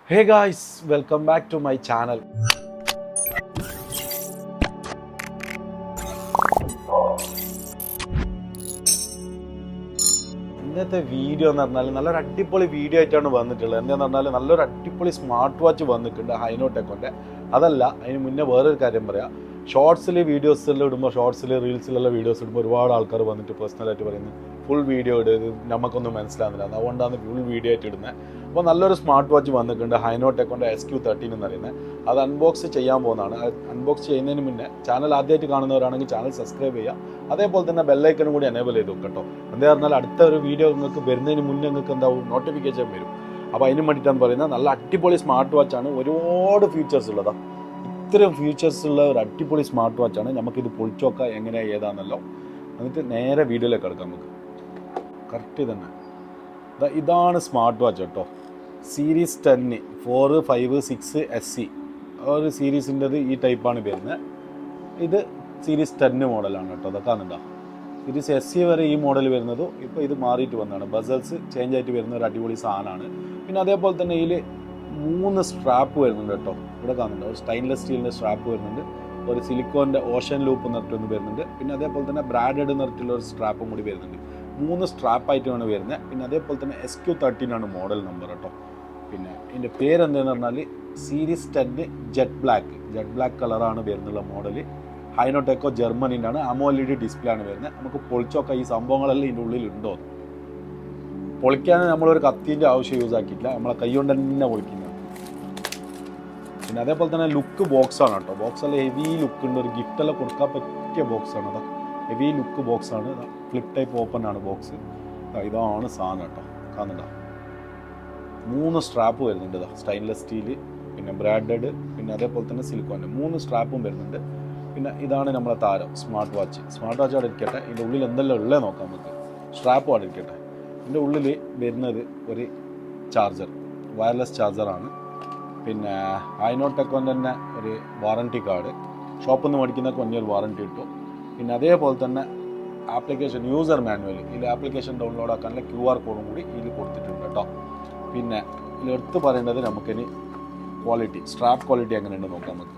Hey guys, welcome back to my channel. ഇന്നത്തെ video എന്ന് പറഞ്ഞാൽ നല്ലൊരു അടിപൊളി വീഡിയോ ആയിട്ടാണ് വന്നിട്ടുള്ളത്. എന്താണെന്ന് പറഞ്ഞാൽ നല്ലൊരു അടിപൊളി സ്മാർട്ട് വാച്ച് വന്നിട്ടുണ്ട് ഹൈനോടെക്കിൻ്റെ. അതല്ല, അതിന് മുന്നേ വേറൊരു കാര്യം പറയാം. ഷോർട്സിൽ വീഡിയോസിൽ ഇടുമ്പോൾ, ഷോർട്സിൽ റീൽസിലുള്ള വീഡിയോസ് ഇടുമ്പോൾ ഒരുപാട് ആൾക്കാർ വന്നിട്ട് പേഴ്സണലായിട്ട് പറയുന്നത് ഫുൾ വീഡിയോ ഇടുന്നത് നമുക്കൊന്നും മനസ്സിലാകുന്നില്ല, അതുകൊണ്ടാണ് ഫുൾ വീഡിയോ ആയിട്ട് ഇടുന്നത്. അപ്പോൾ നല്ലൊരു സ്മാർട്ട് വാച്ച് വന്നിട്ടുണ്ട് ഹൈനോടെക്കിൻ്റെ SQ13 എന്ന് പറയുന്നത്. അത് അൺബോക്സ് ചെയ്യാൻ പോകുന്നതാണ്. അൺബോക്സ് ചെയ്യുന്നതിന് മുന്നേ ചാനൽ ആദ്യമായിട്ട് കാണുന്നവരാണെങ്കിൽ ചാനൽ സബ്സ്ക്രൈബ് ചെയ്യുക. അതേപോലെ തന്നെ ബെല്ലൈക്കനും കൂടി എനേബിൾ ചെയ്ത് വെക്കട്ടോ. എന്താ പറഞ്ഞാൽ അടുത്ത ഒരു വീഡിയോ നിങ്ങൾക്ക് വരുന്നതിന് മുന്നേ നിങ്ങൾക്ക് എന്താവും നോട്ടിഫിക്കേഷൻ വരും. അപ്പോൾ അതിന് വേണ്ടിയിട്ടാണ് പറയുന്നത്. നല്ല അടിപൊളി സ്മാർട്ട് വാച്ചാണ്, ഒരുപാട് ഫീച്ചേഴ്സ് ഉള്ളതാണ്. ഇത്രയും ഫീച്ചേഴ്സ് ഉള്ള ഒരു അടിപൊളി സ്മാർട്ട് വാച്ചാണ്. നമുക്കിത് പൊളിച്ചു നോക്കാം എങ്ങനെയാണ് ഏതാണെന്നല്ലോ. എന്നിട്ട് നേരെ വീഡിയോയിലേക്ക് കിടക്കാം. നമുക്ക് കറക്റ്റ് തന്നെ ഇതാണ് സ്മാർട്ട് വാച്ച് കേട്ടോ. സീരീസ് 10 4, 5, 6 SE ഒരു സീരീസിൻ്റെത് ഈ ടൈപ്പാണ് വരുന്നത്. ഇത് സീരീസ് 10 മോഡലാണ് കേട്ടോ. അതൊക്കെ കാണുന്നുണ്ടോ? സീരീസ് SE വരെ ഈ മോഡൽ വരുന്നതും ഇപ്പോൾ ഇത് മാറിയിട്ട് വന്നതാണ്. ബസൽസ് ചേഞ്ച് ആയിട്ട് വരുന്ന ഒരു അടിപൊളി സാധനമാണ്. പിന്നെ അതേപോലെ തന്നെ ഇതിൽ 3 സ്ട്രാപ്പ് വരുന്നുണ്ട് കേട്ടോ. ഇവിടെ കാണുന്നുണ്ട്, ഒരു സ്റ്റെയിൻലെസ് സ്റ്റീലിൻ്റെ സ്ട്രാപ്പ് വരുന്നുണ്ട്, ഒരു സിലിക്കോൻ്റെ ഓഷൻ ലൂപ്പ് എന്നിട്ടൊന്ന് വരുന്നുണ്ട്, പിന്നെ അതേപോലെ തന്നെ ബ്രാഡഡ് എന്നിട്ടുള്ള ഒരു സ്ട്രാപ്പും കൂടി വരുന്നുണ്ട്. 3 സ്ട്രാപ്പായിട്ടാണ് വരുന്നത്. പിന്നെ അതേപോലെ തന്നെ SQ13 ആണ് മോഡൽ നമ്പർ കേട്ടോ. പിന്നെ ഇതിൻ്റെ പേരെന്താണെന്ന് പറഞ്ഞാൽ സീരീസ് 10 ജെറ്റ് ബ്ലാക്ക് കളറാണ് വരുന്നുള്ള മോഡൽ. ഹൈനോടെക്കോ ജർമ്മനിൻ്റെ ആണ്. AMOLED ഡിസ്പ്ലേ ആണ് വരുന്നത്. നമുക്ക് പൊളിച്ചൊക്കെ ഈ സംഭവങ്ങളെല്ലാം ഇതിൻ്റെ ഉള്ളിൽ ഉണ്ടോ. പൊളിക്കാൻ നമ്മളൊരു കത്തിൻ്റെ ആവശ്യം യൂസ് ആക്കിയിട്ടില്ല, നമ്മളെ കൈ കൊണ്ട് തന്നെ പൊളിക്കുന്നത്. പിന്നെ അതേപോലെ തന്നെ ലുക്ക് ബോക്സാണ് കേട്ടോ. ബോക്സെല്ലാം ഹെവി ലുക്ക് ഉണ്ട്, ഒരു ഗിഫ്റ്റെല്ലാം കൊടുക്കാൻ പറ്റിയ ബോക്സാണ്. അതാ ഹെവി ലുക്ക് ബോക്സാണ്. ഫ്ലിപ്പ് ടൈപ്പ് ഓപ്പൺ ആണ് ബോക്സ്. ഇതാണ് സാധനം കേട്ടോ. കാണുന്നുണ്ടോ? 3 സ്ട്രാപ്പ് വരുന്നുണ്ട്. ഇതാ സ്റ്റെയിൻലെസ് സ്റ്റീൽ, പിന്നെ ബ്രാഡഡ്, പിന്നെ അതേപോലെ തന്നെ സിലിക്കോൻ്റെ 3 സ്ട്രാപ്പും വരുന്നുണ്ട്. പിന്നെ ഇതാണ് നമ്മളെ താരം സ്മാർട്ട് വാച്ച് അവിടെ ഇരിക്കട്ടെ. ഇതിൻ്റെ ഉള്ളിൽ എന്തെല്ലാം ഉള്ളത് നോക്കാം നമുക്ക്. സ്ട്രാപ്പും അവിടെ ഇരിക്കട്ടെ. ഇതിൻ്റെ ഉള്ളിൽ വരുന്നത് ഒരു ചാർജർ, വയർലെസ് ചാർജറാണ്. പിന്നെ ഹൈനോടെക്കിൻ്റെ തന്നെ ഒരു വാറൻറ്റി കാർഡ്, ഷോപ്പിൽ നിന്ന് മേടിക്കുന്നൊക്കെ 1 ഇയർ വാറൻറ്റി കിട്ടും. പിന്നെ അതേപോലെ തന്നെ ആപ്ലിക്കേഷൻ യൂസർ മാനുവൽ, ഇതിൽ ആപ്ലിക്കേഷൻ ഡൗൺലോഡ് ആക്കാനുള്ള QR കോഡും കൂടി ഇതിൽ കൊടുത്തിട്ടുണ്ട് കേട്ടോ. പിന്നെ ഇതിലെടുത്ത് പറയേണ്ടത് നമുക്കിനി ക്വാളിറ്റി, സ്ട്രാപ്പ് ക്വാളിറ്റി എങ്ങനെയുണ്ട് നോക്കാം നമുക്ക്.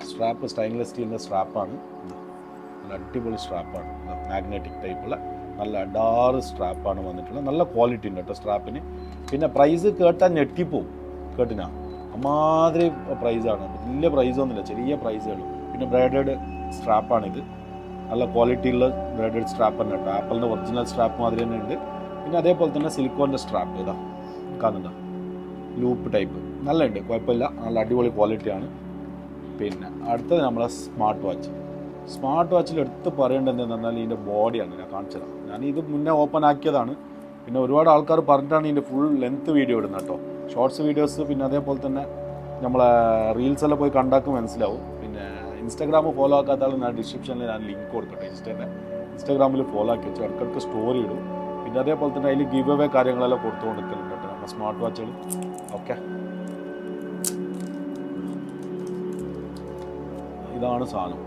സ്ട്രാപ്പ് സ്റ്റെയിൻലെസ് സ്റ്റീലിൻ്റെ സ്ട്രാപ്പാണ്. നല്ല അടിപൊളി സ്ട്രാപ്പാണ്. മാഗ്നറ്റിക് ടൈപ്പുള്ള നല്ല അഡാറ് സ്ട്രാപ്പാണ് വന്നിട്ടുള്ളത്. നല്ല ക്വാളിറ്റി ഉണ്ട് കേട്ടോ സ്ട്രാപ്പിന്. പിന്നെ പ്രൈസ് കേട്ടാൽ ഞെട്ടിപ്പോവും. കേട്ടിനാ അമാതിരി പ്രൈസാണ്. വലിയ പ്രൈസൊന്നുമില്ല, ചെറിയ പ്രൈസേ ഉള്ളൂ. പിന്നെ ബ്രാഡഡ് സ്ട്രാപ്പാണിത്. നല്ല ക്വാളിറ്റിയുള്ള ബ്രാഡഡ് സ്ട്രാപ്പ് തന്നെ കേട്ടോ. ആപ്പിളിൻ്റെ ഒറിജിനൽ സ്ട്രാപ്പ് മാതിരി തന്നെ ഉണ്ട്. പിന്നെ അതേപോലെ തന്നെ സിലിക്കോൻ്റെ സ്ട്രാപ്പ് ഇതാ കാണുന്നുണ്ടോ, ലൂപ്പ് ടൈപ്പ്. നല്ല ഉണ്ട്, കുഴപ്പമില്ല, നല്ല അടിപൊളി ക്വാളിറ്റിയാണ്. പിന്നെ അടുത്തത് നമ്മളെ സ്മാർട്ട് വാച്ചിൽ എടുത്ത് പറയേണ്ടത് എന്താണെന്ന് പറഞ്ഞാൽ ഇതിൻ്റെ ബോഡിയാണ്. ഞാൻ കാണിച്ചതാണ്. ഞാൻ ഇത് മുന്നേ ഓപ്പൺ ആക്കിയതാണ്. പിന്നെ ഒരുപാട് ആൾക്കാർ പറഞ്ഞിട്ടാണ് ഇതിൻ്റെ ഫുൾ ലെങ്ത്ത് വീഡിയോ ഇടുന്നത് കേട്ടോ. ഷോർട്സ് വീഡിയോസ്, പിന്നെ അതേപോലെ തന്നെ നമ്മളെ റീൽസെല്ലാം പോയി കണ്ടാക്കും മനസ്സിലാവും. പിന്നെ ഇൻസ്റ്റാഗ്രാം ഫോളോ ആക്കാത്ത ആൾ ഞാൻ ഡിസ്ക്രിപ്ഷനിൽ ഞാൻ ലിങ്ക് കൊടുക്കട്ടെ. ഇൻസ്റ്റാഗ്രാമിൽ ഫോളോ ആക്കി വെച്ചു, ഇടയ്ക്കിടയ്ക്ക് സ്റ്റോറി ഇടും. പിന്നെ അതേപോലെ തന്നെ അതിൽ ഗിവ് അവേ കാര്യങ്ങളെല്ലാം കൊടുത്തുകൊണ്ടിരിക്കുന്നുണ്ട് കേട്ടോ നമ്മുടെ സ്മാർട്ട് വാച്ചുകൾ. ഓക്കെ, ഇതാണ് സാധനം.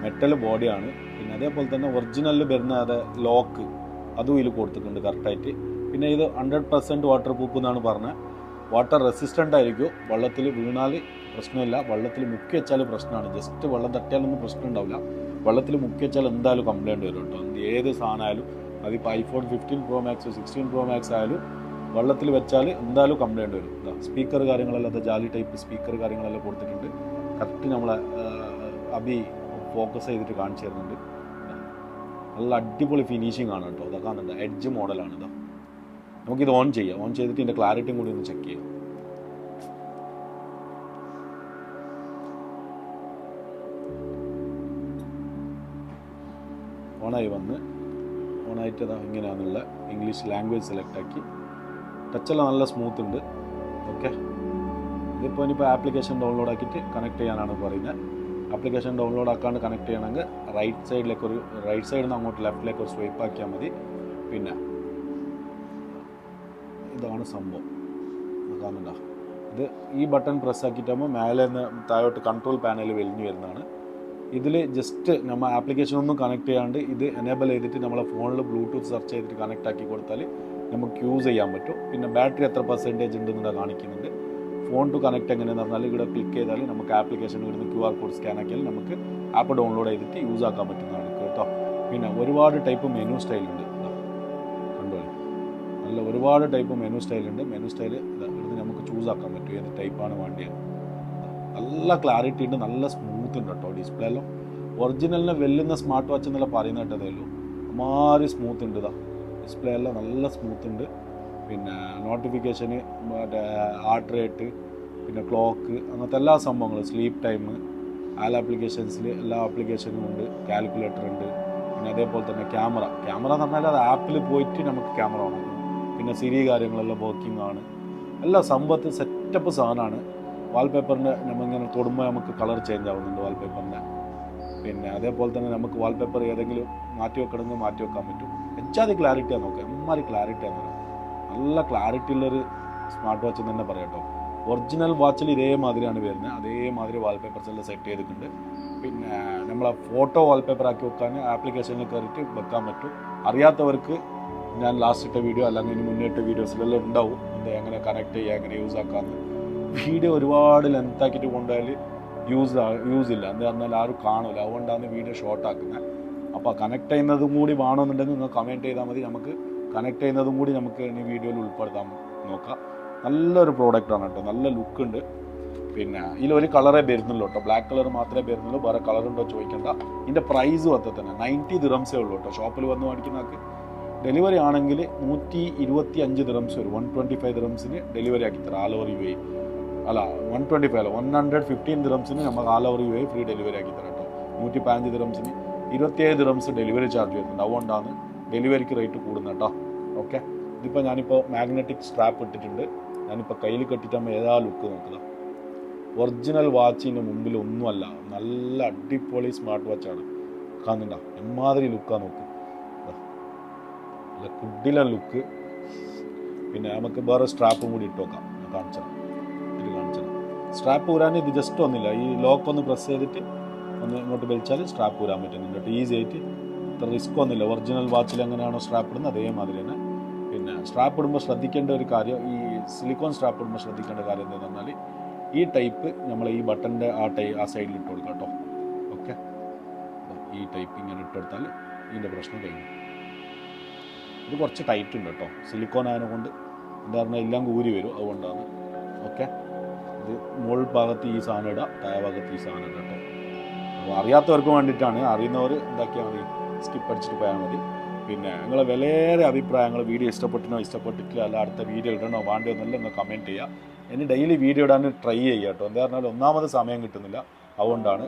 മെറ്റൽ ബോഡിയാണ്. പിന്നെ അതേപോലെ തന്നെ ഒറിജിനലിൽ വരുന്ന അത് ലോക്ക് അതും ഇതിൽ കൊടുത്തിട്ടുണ്ട് കറക്റ്റായിട്ട്. പിന്നെ ഇത് 100% വാട്ടർ പ്രൂഫ് എന്നാണ് പറഞ്ഞത്. വാട്ടർ റെസിസ്റ്റൻ്റ് ആയിരിക്കും. വെള്ളത്തിൽ വീണാൽ പ്രശ്നമില്ല, വെള്ളത്തിൽ മുക്കി വെച്ചാൽ പ്രശ്നമാണ്. ജസ്റ്റ് വെള്ളം തട്ടിയാലൊന്നും പ്രശ്നം ഉണ്ടാവില്ല. വെള്ളത്തിൽ മുക്കി വെച്ചാൽ എന്തായാലും കംപ്ലയിൻറ്റ് വരും കേട്ടോ. ഏത് സാധനമായാലും, അതിപ്പോൾ iPhone 15 Pro Max 16 Pro Max ആയാലും വെള്ളത്തിൽ വെച്ചാൽ എന്തായാലും കംപ്ലയിൻറ്റ് വരും. സ്പീക്കർ കാര്യങ്ങളെല്ലാം, അത് ജാലി ടൈപ്പ് സ്പീക്കർ കാര്യങ്ങളെല്ലാം കൊടുത്തിട്ടുണ്ട്. കറക്റ്റ് നമ്മളെ അബി ഫോക്കസ് ചെയ്തിട്ട് കാണിച്ചു തരുന്നുണ്ട്. നല്ല അടിപൊളി ഫിനിഷിംഗ് ആണ് കേട്ടോ. അതൊക്കെ കാണുന്നുണ്ട്, എഡ്ജ് മോഡലാണ്. ഇതാ നമുക്കിത് ഓൺ ചെയ്യാം. ഓൺ ചെയ്തിട്ട് ഇതിൻ്റെ ക്ലാരിറ്റിയും കൂടി ഒന്ന് ചെക്ക് ചെയ്യാം. ഓണായിട്ട് അതാ ഇങ്ങനെയാണെന്നുള്ള ഇംഗ്ലീഷ് ലാംഗ്വേജ് സെലക്ട് ആക്കി. ടച്ചെല്ലാം നല്ല സ്മൂത്ത് ഉണ്ട്. ഓക്കെ, ഇതിപ്പോൾ ഇനിയിപ്പോൾ ആപ്ലിക്കേഷൻ ഡൗൺലോഡ് ആക്കിയിട്ട് കണക്ട് ചെയ്യാനാണ് പറയുന്നത്. ആപ്ലിക്കേഷൻ ഡൗൺലോഡ് ആക്കാണ്ട് കണക്ട് ചെയ്യണമെങ്കിൽ റൈറ്റ് സൈഡിൽ നിന്ന് അങ്ങോട്ട് ലെഫ്റ്റിലേക്ക് ഒരു സ്വൈപ്പ് ആക്കിയാൽ മതി. പിന്നെ ഇതാണ് സംഭവം. കാണുന്നുണ്ടോ? ഇത് ഈ ബട്ടൺ പ്രസ് ആക്കിയിട്ടാകുമ്പോൾ മേലെ നിന്ന് താഴോട്ട് കൺട്രോൾ പാനൽ വലിഞ്ഞു വരുന്നതാണ്. ഇതിൽ ജസ്റ്റ് നമ്മൾ ആപ്ലിക്കേഷൻ ഒന്നും കണക്ട് ചെയ്യാണ്ട് ഇത് എനേബിൾ ചെയ്തിട്ട് നമ്മളെ ഫോണിൽ ബ്ലൂടൂത്ത് സെർച്ച് ചെയ്തിട്ട് കണക്ട് ആക്കി കൊടുത്താൽ നമുക്ക് യൂസ് ചെയ്യാൻ പറ്റും. പിന്നെ ബാറ്ററി എത്ര പെർസെൻറ്റേജ് ഉണ്ടെന്ന് കാണിക്കുന്നുണ്ട്. ഫോൺ ടു കണക്ട് എങ്ങനെയെന്ന് പറഞ്ഞാൽ ഇവിടെ ക്ലിക്ക് ചെയ്താൽ നമുക്ക് ആപ്ലിക്കേഷൻ ഇവിടുന്ന് QR കോഡ് സ്കാൻ ആക്കിയാൽ നമുക്ക് ആപ്പ് ഡൗൺലോഡ് ചെയ്തിട്ട് യൂസ് ആക്കാൻ പറ്റുന്നതാണ് കേട്ടോ. പിന്നെ ഒരുപാട് ടൈപ്പ് മെനു സ്റ്റൈലുണ്ട്, കണ്ടോ, നല്ല ഒരുപാട് ടൈപ്പ് മെനു സ്റ്റൈലുണ്ട്. മെനു സ്റ്റൈൽ ഇവിടുന്ന് നമുക്ക് ചൂസ് ആക്കാൻ പറ്റും ഏത് ടൈപ്പാണ് വേണ്ടിയത്. നല്ല ക്ലാരിറ്റി ഉണ്ട്, നല്ല സ്മൂത്ത് ഉണ്ട് കേട്ടോ ഡിസ്പ്ലേ എല്ലാം. ഒറിജിനലിനെ വെല്ലുന്ന സ്മാർട്ട് വാച്ച് എന്നല്ല പറയുന്ന കേട്ടതേ ഉള്ളൂ, അമാതിരി സ്മൂത്ത് ഉണ്ട്. ഡിസ്പ്ലേ എല്ലാം നല്ല സ്മൂത്ത് ഉണ്ട്. പിന്നെ നോട്ടിഫിക്കേഷന്, മറ്റേ ഹാർട്ട് റേറ്റ്, പിന്നെ ക്ലോക്ക്, അങ്ങനത്തെ എല്ലാ സംഭവങ്ങളും, സ്ലീപ്പ് ടൈം, ആപ്ലിക്കേഷൻസിൽ എല്ലാ ആപ്ലിക്കേഷനും ഉണ്ട്. കാൽക്കുലേറ്റർ ഉണ്ട്. പിന്നെ അതേപോലെ തന്നെ ക്യാമറ എന്ന് പറഞ്ഞാൽ അത് ആപ്പിൽ പോയിട്ട് നമുക്ക് ക്യാമറ ഓൺ ആക്കും. പിന്നെ സിരി കാര്യങ്ങളെല്ലാം വർക്കിംഗ് ആണ്. എല്ലാ സംഭവത്തിൽ സെറ്റപ്പ് സാധനമാണ്. വാൾപേപ്പറിൻ്റെ നമ്മളിങ്ങനെ തൊടുമ്പോൾ നമുക്ക് കളർ ചേഞ്ച് ആവുന്നുണ്ട് വാൾപേപ്പറിൻ്റെ. പിന്നെ അതേപോലെ തന്നെ നമുക്ക് വാൾപേപ്പർ ഏതെങ്കിലും മാറ്റി വെക്കണമെങ്കിൽ മാറ്റി വെക്കാൻ പറ്റും. എച്ചാതി ക്ലാരിറ്റിയാണ് നോക്കുക, എമ്മാതിരി ക്ലാരിറ്റിയാണ്. നല്ല ക്ലാരിറ്റി ഉള്ളൊരു സ്മാർട്ട് വാച്ച് എന്ന് തന്നെ പറയാം കേട്ടോ. ഒറിജിനൽ വാച്ചിൽ ഇതേമാതിരിയാണ് വരുന്നത്, അതേമാതിരി വാൾപേപ്പർസ് എല്ലാം സെറ്റ് ചെയ്തിട്ടുണ്ട്. പിന്നെ നമ്മളെ ഫോട്ടോ വാൾപേപ്പർ ആക്കി വെക്കാൻ ആപ്ലിക്കേഷനിൽ കയറിയിട്ട് വെക്കാൻ പറ്റും. അറിയാത്തവർക്ക് ഞാൻ ലാസ്റ്റ് ഇട്ട വീഡിയോ അല്ലെങ്കിൽ ഇനി മുന്നിട്ട വീഡിയോസിലെല്ലാം ഉണ്ടാവും എങ്ങനെ കണക്ട് ചെയ്യുക, എങ്ങനെ യൂസ് ആക്കാമെന്ന്. വീഡിയോ ഒരുപാട് ലെങ്ത് ആക്കിയിട്ട് കൊണ്ടുപോയാൽ യൂസ് ഇല്ല, എന്ന് പറഞ്ഞാൽ ആരും കാണില്ല. അതുകൊണ്ടാണ് വീഡിയോ ഷോർട്ട് ആക്കുന്നത്. അപ്പോൾ കണക്ട് ചെയ്യുന്നതും കൂടി വേണമെന്നുണ്ടെങ്കിൽ നിങ്ങൾ കമൻറ്റ് ചെയ്താൽ മതി, നമുക്ക് കണക്ട് ചെയ്യുന്നതും കൂടി നമുക്ക് ഇനി വീഡിയോയിൽ ഉൾപ്പെടുത്താൻ നോക്കാം. നല്ലൊരു പ്രോഡക്റ്റാണ് കേട്ടോ, നല്ല ലുക്ക് ഉണ്ട്. പിന്നെ ഇതിലൊരു കളറേ വരുന്നുള്ളൂ കേട്ടോ, ബ്ലാക്ക് കളർ മാത്രമേ വരുന്നുള്ളൂ, വേറെ കളർ ഉണ്ടോ ചോദിക്കേണ്ട. ഇതിൻ്റെ പ്രൈസും അത്ര തന്നെ 90 ദിറംസേ ഉള്ളൂ കേട്ടോ. ഷോപ്പിൽ വന്ന് മേടിക്കുന്നവർക്ക് ഡെലിവറി ആണെങ്കിൽ 125 ദിറംസ് വരും. 125 ദിറംസിന് ഡെലിവറി ആക്കി തരാം ആൾ ഓവർ UAE. അല്ല 125 അല്ല 115 ദിറംസിന് നമുക്ക് ആൾ ഓവർ UAE ഫ്രീ ഡെലിവറി ആക്കി തരാം കേട്ടോ. 115 ദിറംസിന് 27 ദിറംസ് ഡെലിവറി ചാർജ് വരുന്നുണ്ട്. അതുകൊണ്ടാണ് ഡെലിവറിക്ക് റേറ്റ് കൂടുന്നത് കേട്ടോ. ഓക്കെ, ഇതിപ്പോൾ ഞാനിപ്പോൾ മാഗ്നറ്റിക് സ്ട്രാപ്പ് ഇട്ടിട്ടുണ്ട്. ഞാനിപ്പോൾ കയ്യിൽ കെട്ടിട്ടാകുമ്പോൾ ഏതാ ലുക്ക് നോക്കുക. ഒറിജിനൽ വാച്ചിൻ്റെ മുമ്പിൽ ഒന്നുമല്ല, നല്ല അടിപൊളി സ്മാർട്ട് വാച്ചാണ്. കാണുന്നുണ്ടോ എമ്മാതിരി ലുക്കാണ് നോക്ക്, നല്ല കുഡില ലുക്ക്. പിന്നെ നമുക്ക് വേറെ സ്ട്രാപ്പും കൂടി ഇട്ട് നോക്കാം, കാണിച്ചത് സ്ട്രാപ്പ് ഊരാൻ ഇത് ജസ്റ്റ് ഒന്നില്ല, ഈ ലോക്ക് ഒന്ന് പ്രസ് ചെയ്തിട്ട് ഒന്ന് ഇങ്ങോട്ട് വലിച്ചാൽ സ്ട്രാപ്പ് ഊരാൻ പറ്റുന്നുണ്ട് കേട്ടോ, ഈസി ആയിട്ട്. ഇത്ര റിസ്ക് ഒന്നുമില്ല. ഒറിജിനൽ വാച്ചിൽ എങ്ങനെയാണോ സ്ട്രാപ്പ് ഇടുന്നത് അതേമാതിരി തന്നെ. പിന്നെ സ്ട്രാപ്പ് ഇടുമ്പോൾ ശ്രദ്ധിക്കേണ്ട ഒരു കാര്യം, ഈ സിലിക്കോൺ സ്ട്രാപ്പ് ഇടുമ്പോൾ ശ്രദ്ധിക്കേണ്ട കാര്യം എന്താണെന്ന് പറഞ്ഞാൽ ഈ ടൈപ്പ് നമ്മൾ ഈ ബട്ടൻ്റെ ആ സൈഡിൽ ഇട്ട് കൊടുക്കാം കേട്ടോ. ഓക്കെ, ഈ ടൈപ്പ് ഇങ്ങനെ ഇട്ടെടുത്താൽ ഇതിൻ്റെ പ്രശ്നം കഴിഞ്ഞു. ഇത് കുറച്ച് ടൈറ്റ് ഉണ്ട് കേട്ടോ, സിലിക്കോൺ ആയതുകൊണ്ട് എന്താ പറഞ്ഞാൽ എല്ലാം ഊരി വരും, അതുകൊണ്ടാണ്. ഓക്കെ, ഇത് മുകൾ ഭാഗത്ത് ഈ സാധനം ഇടാം, താഴെ ഭാഗത്ത് ഈ സാധനം ഇടാം കേട്ടോ. അപ്പോൾ അറിയാത്തവർക്ക് വേണ്ടിയിട്ടാണ്, അറിയുന്നവർ എന്താക്കിയാൽ മതി, സ്കിപ്പ് അടിച്ചിട്ട് പോയാൽ മതി. പിന്നെ നിങ്ങളെ വിലയേറെ അഭിപ്രായങ്ങൾ, വീഡിയോ ഇഷ്ടപ്പെട്ടിനോ ഇഷ്ടപ്പെട്ടിട്ടില്ല, അല്ല അടുത്ത വീഡിയോ ഇടണോ വേണ്ടോ എന്നെല്ലാം നിങ്ങൾ കമൻറ്റ് ചെയ്യുക. ഇനി ഡെയിലി വീഡിയോ ഇടാൻ ട്രൈ ചെയ്യുക കേട്ടോ. എന്താ പറഞ്ഞാൽ ഒന്നാമത് സമയം കിട്ടുന്നില്ല, അതുകൊണ്ടാണ്.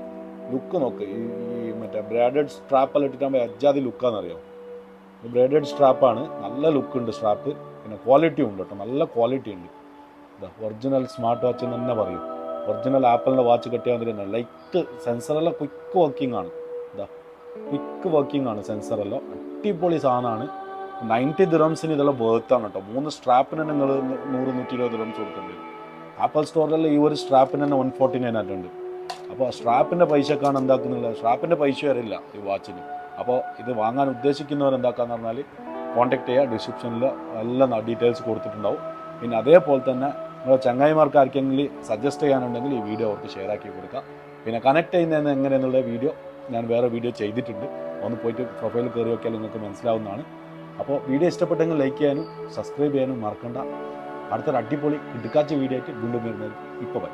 ലുക്ക് നോക്ക്, ഈ മറ്റേ ബ്രാഡഡ് സ്ട്രാപ്പെല്ലാം ഇട്ടിട്ടാകുമ്പോൾ അജാതി ലുക്കാണെന്നറിയോ. ബ്രാഡഡ് സ്ട്രാപ്പാണ്, നല്ല ലുക്കുണ്ട് സ്ട്രാപ്പ്. പിന്നെ ക്വാളിറ്റി ഉണ്ട് കേട്ടോ, നല്ല ക്വാളിറ്റി ഉണ്ട്. ഇതാ ഒറിജിനൽ സ്മാർട്ട് വാച്ച് എന്ന് തന്നെ പറയും. ഒറിജിനൽ ആപ്പിളിൻ്റെ വാച്ച് കെട്ടിയാൽ മതി തന്നെ. ലൈറ്റ് സെൻസറെല്ലാം ക്വിക്ക് വർക്കിംഗ് ആണ്. ഇതാ ക്വിക്ക് വർക്കിംഗ് ആണ് സെൻസറെല്ലാം, അടിപൊളി സാധനമാണ്. 90 ദിറംസിന് ഇതെല്ലാം വേർത്താണ് കേട്ടോ. 3 സ്ട്രാപ്പിന് തന്നെ നിങ്ങൾ 100-120 ദിറംസ് കൊടുക്കേണ്ടി വരും. ആപ്പിൾ സ്റ്റോറിലെല്ലാം ഈ ഒരു സ്ട്രാപ്പിന് തന്നെ 149 ആയിട്ടുണ്ട്. അപ്പോൾ സ്ട്രാപ്പിൻ്റെ പൈസക്കാണ് എന്താക്കുന്നില്ല, സ്ട്രാപ്പിൻ്റെ പൈസ വരില്ല ഈ വാച്ചിന്. അപ്പോൾ ഇത് വാങ്ങാൻ ഉദ്ദേശിക്കുന്നവർ എന്താക്കാന്ന് പറഞ്ഞാൽ കോൺടാക്ട് ചെയ്യുക, ഡിസ്ക്രിപ്ഷനിൽ എല്ലാം ഡീറ്റെയിൽസ് കൊടുത്തിട്ടുണ്ടാവും. പിന്നെ അതേപോലെ തന്നെ നിങ്ങളുടെ ചങ്ങായിമാർക്ക് ആർക്കെങ്കിലും സജസ്റ്റ് ചെയ്യാനുണ്ടെങ്കിൽ ഈ വീഡിയോ അവർക്ക് ഷെയർ ആക്കി കൊടുക്കുക. പിന്നെ കണക്ട് ചെയ്യുന്നതെന്ന് എങ്ങനെയെന്നുള്ള വീഡിയോ ഞാൻ വേറെ വീഡിയോ ചെയ്തിട്ടുണ്ട്, ഒന്ന് പോയിട്ട് പ്രൊഫൈലിൽ കയറി നോക്കിയാൽ നിങ്ങൾക്ക് മനസ്സിലാവുന്നതാണ്. അപ്പോൾ വീഡിയോ ഇഷ്ടപ്പെട്ടെങ്കിൽ ലൈക്ക് ചെയ്യാനും സബ്സ്ക്രൈബ് ചെയ്യാനും മറക്കണ്ട. അടുത്തൊരു അടിപൊളി കിടുക്കാച്ച വീഡിയോ ആയിട്ട് വീണ്ടും വരുന്നത് ഇപ്പോൾ.